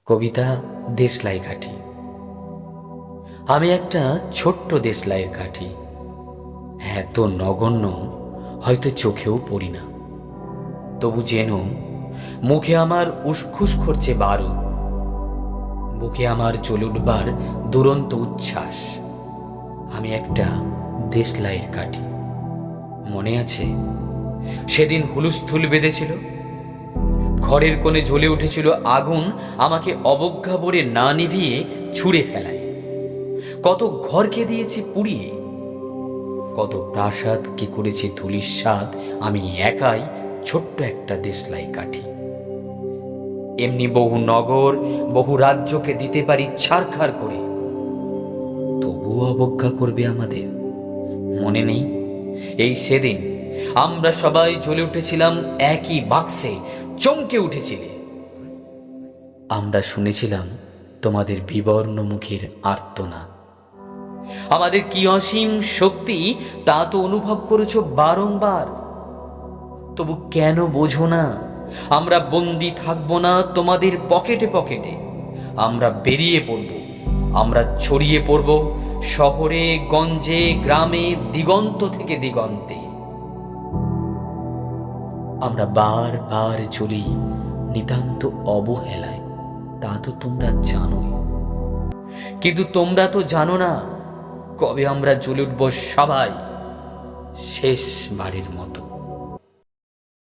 কবিতা দেশলাই কাঠি। আমি একটা ছোট্ট দেশলাইয়ের কাঠি, এত নগণ্য হয়তো চোখেও পড়ি না। তবু যেন মুখে আমার উসখুস করছে বারুদ, বুকে আমার চলে উঠবার দুরন্ত উচ্ছ্বাস। আমি একটা দেশলাইয়ের কাঠি। মনে আছে সেদিন হুলুস্থুল বেঁধেছিল, ঘরের কোণে জ্বলে উঠেছিল আগুন, আমাকে অবজ্ঞা বলে না নিভিয়ে ছুঁড়ে ফেলায়। কত ঘরকে দিয়েছি পুড়িয়ে, কত প্রাসাদ কি করেছি ধূলিসাৎ, আমি একাই ছোট্ট একটা দেশলাই কাঠি। এমনি বহু নগর বহু রাজ্যকে দিতে পারি ছারখার করে, তবুও অবজ্ঞা করবে আমাদের। মনে নেই এই সেদিন আমরা সবাই জ্বলে উঠেছিলাম একই বাক্সে, চমকে উঠেছিলে। আমরা শুনেছিলাম তোমাদের বিবর্ণ মুখের আর্তনাদ। আমাদের কি অসীম শক্তি তা তো অনুভব করেছো বারংবার। তবু কেন বোঝো না আমরা বন্দি থাকবো না তোমাদের পকেটে পকেটে। আমরা বেরিয়ে পড়ব, আমরা ছড়িয়ে পড়ব শহরে গঞ্জে গ্রামে, দিগন্ত থেকে দিগন্তে। আমরা বারবার চলি নিতান্ত অবহেলায়, তা তো তোমরা জানোই। কিন্তু তোমরা তো জানো না কবে আমরা জ্বলে উঠব সবাই শেষবারের মতো।